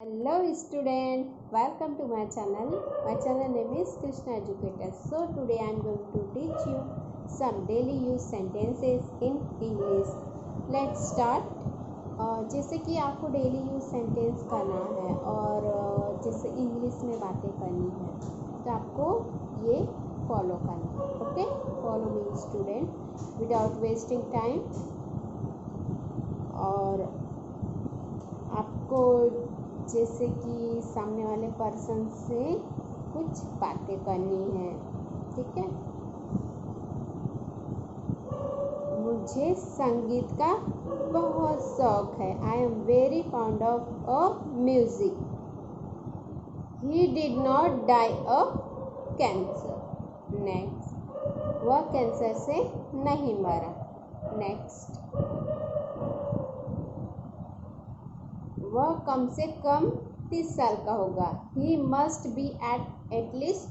Hello student, welcome to my channel. My channel name is Krishna Educator. So today I am going to teach you some daily use sentences in English. Let's start. जैसे कि आपको daily use sentence करना है और जैसे English में बातें करनी है तो आपको ये फॉलो करना है. Okay, follow me student without wasting time. और आपको जैसे कि सामने वाले पर्सन से कुछ बातें करनी है. ठीक है. मुझे संगीत का बहुत शौक है. I am very fond of a music. He did not die a cancer. Next, वह कैंसर से नहीं मरा. नेक्स्ट, वह कम से कम 30 साल का होगा. He must be at least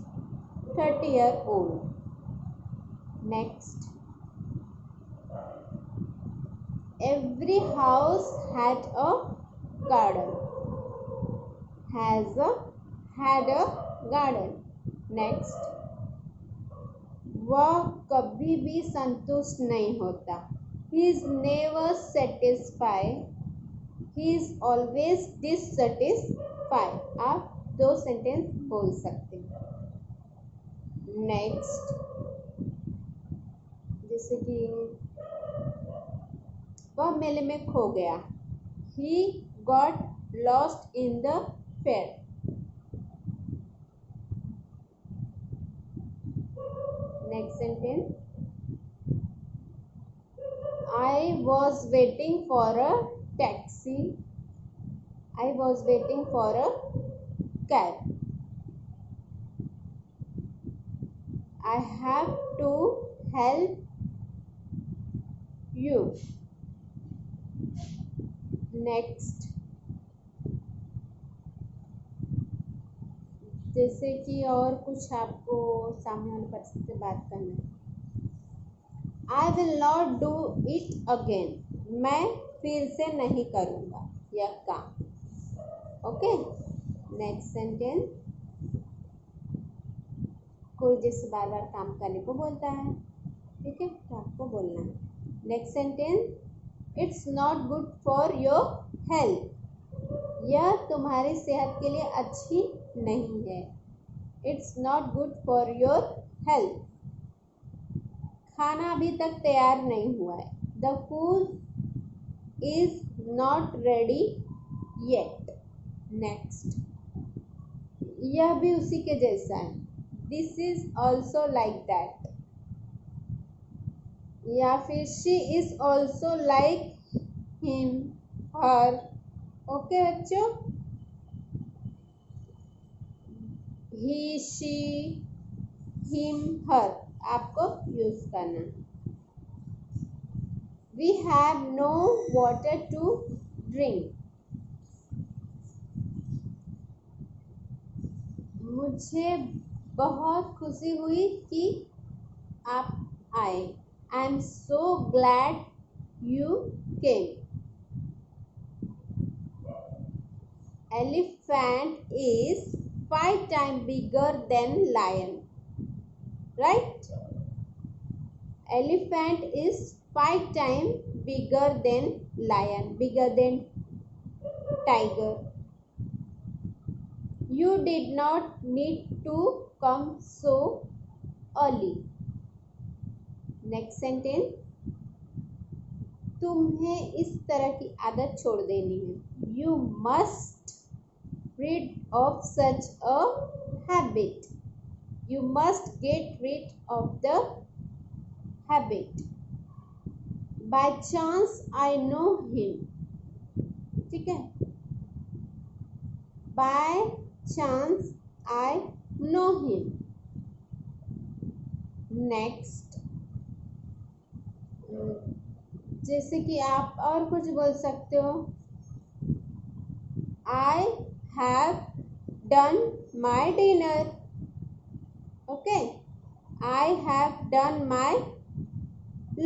30 year old. Next, every house had a garden. Had a garden. Next, वह कभी भी संतुष्ट नहीं होता. He is never satisfied. He is always dissatisfied. आप दो सेंटेंस बोल सकते हैं. नेक्स्ट, जैसे कि वह मेले में खो गया. He got lost in the fair. Next sentence, I was waiting for a taxi. I was waiting for a cab. I have to help you. Next, जैसे कि और कुछ आपको सामने वाले पर्सन से बात करना है. I will not do it again. मैं फिर से नहीं करूँगा यह काम. ओके. नेक्स्ट सेंटेंस, कोई जैसे बार बार काम करने को बोलता है. ठीक है, तो आपको बोलना है. Next sentence, it's not good for your health. यह तुम्हारी सेहत के लिए अच्छी नहीं है. It's not good for your health. खाना अभी तक तैयार नहीं हुआ है. The food is not ready yet. Next, यह भी उसी के जैसा है. This is also like that. या फिर she is also like him her. Okay बच्चों, ही शी हिम हर आपको यूज करना. We have no water to drink. मुझे बहुत खुशी हुई कि आप आए. I am so glad you came. Elephant is 5 times bigger than lion. Right? Elephant is 5 times bigger than lion, bigger than tiger. You did not need to come so early. Next sentence, तुम्हें इस तरह की आदत छोड़ देनी है. You must rid of such a habit. You must get rid of the habit. By chance I know him. ठीक है. By chance I know him. Next, जैसे कि आप और कुछ बोल सकते हो. I have done my dinner. Okay, I have done my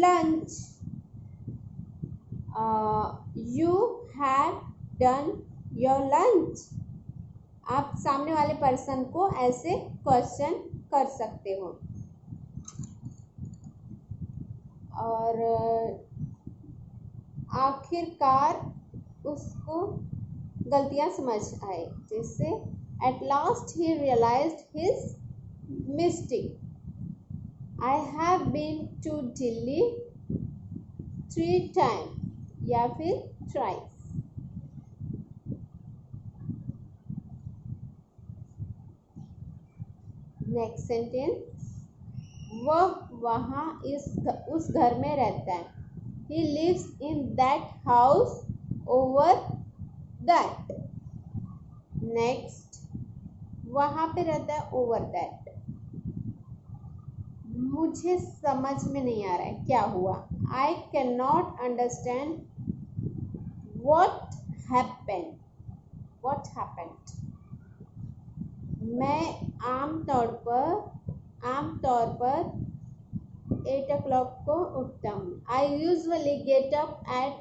lunch. You have done your lunch. आप सामने वाले पर्सन को ऐसे क्वेश्चन कर सकते हो। और आखिरकार उसको गलतियां समझ आए, जैसे at last he realised his mistake. I have been to Delhi 3 times या फिर थ्राइस। नेक्स्ट सेंटेंस, वह वहाँ उस घर में रहता है। He lives in that house over that. Next, वहाँ पे रहता है over that। मुझे समझ में नहीं आ रहा है क्या हुआ। I cannot understand what happened. What happened? मैं आमतौर पर 8 o'clock को उठता हूँ। I usually get up at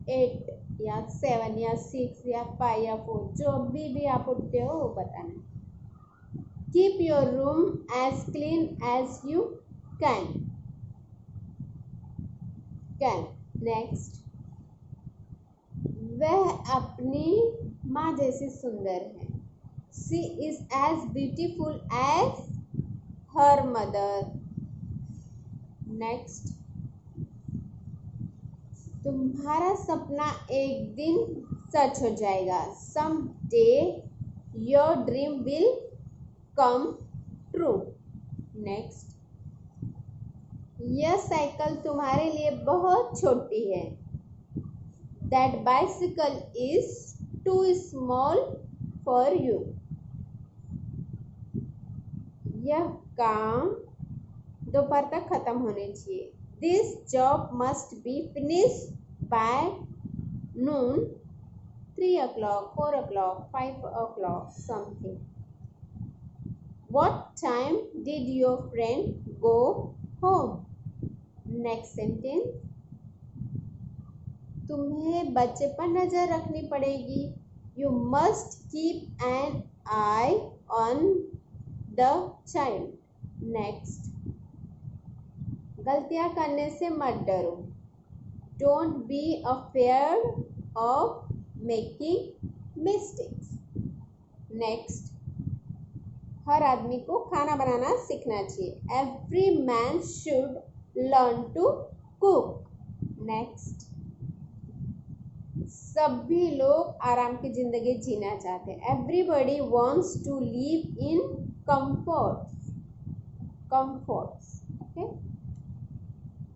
8 या 7 या 6 या 5 या 4, जो भी आप उठते हो वो बताना। Keep your room as clean as you can. Next, वह अपनी माँ जैसी सुंदर है। She is as beautiful as her mother. Next, तुम्हारा सपना एक दिन सच हो जाएगा। Some day your dream will come true. Next, यह साइकिल तुम्हारे लिए बहुत छोटी है। That bicycle is too small for you. यह काम दोपहर तक खत्म होने चाहिए। This job must be finish by noon, 3 o'clock, 4 o'clock, 5 o'clock, something. What time did your friend go home? Next sentence, तुम्हें बच्चे पर नजर रखनी पड़ेगी। You must keep an eye on the child. Next, गलतियां करने से मत डरो। Don't be afraid of making mistakes. Next, हर आदमी को खाना बनाना सीखना चाहिए। Every man should learn to cook. Next, सभी लोग आराम की जिंदगी जीना चाहते हैं। Everybody wants to live in comforts. Okay?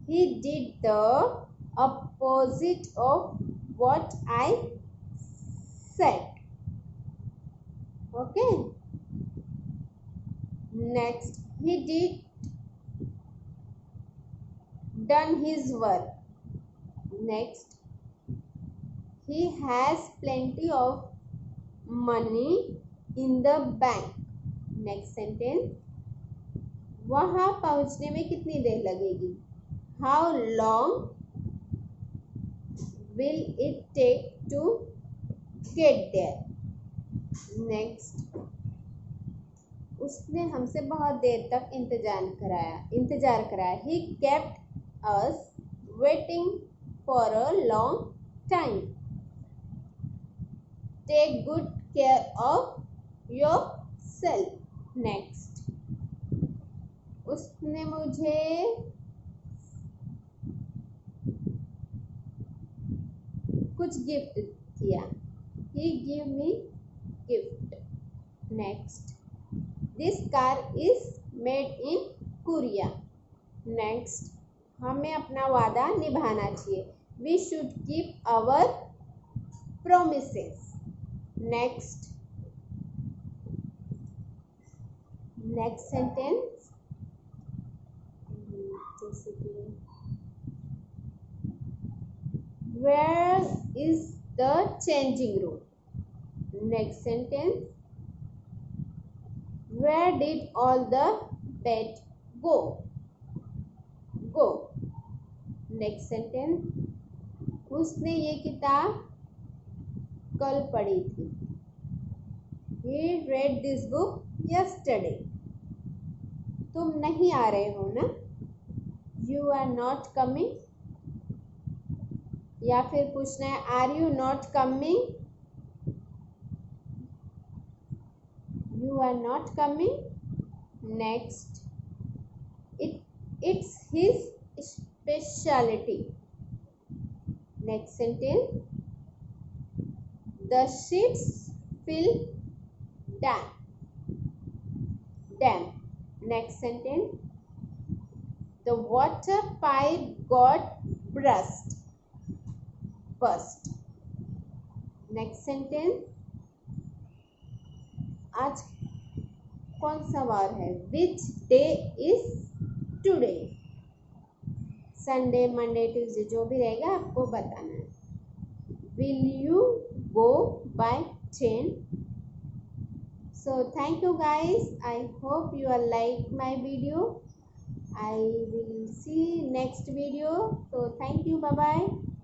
He did the opposite of what I said. Okay? Next, he done his work. Next, he has plenty of money in the bank. Next sentence, वहाँ पहुँचने में कितनी देर लगेगी? How long will it take to get there? Next, उसने हमसे बहुत देर तक इंतजार कराया। He kept us waiting for a long time. Take good care of yourself. Next, उसने मुझे कुछ गिफ्ट किया। He gave me gift. Next, this car is made in Korea. Next, हमें अपना वादा निभाना चाहिए। We should keep our promises. Next sentence, where is the changing room? Next sentence, where did all the pets go? Next sentence, उसने ये किताब कल पढ़ी थी। He read this book yesterday. तुम नहीं आ रहे हो ना? You are not coming. या फिर पूछना है Are you not coming? You are not coming. Next, it's his specialty. Next sentence, the sheets feel damp. Next sentence, the water pipe got burst. Next sentence, आज कौन सा वार है? Which day is today? Sunday, Monday, Tuesday जो भी रहेगा आपको बताना है. Will you go by train? So thank you guys. I hope you all like my video. I will see next video. So thank you. Bye bye.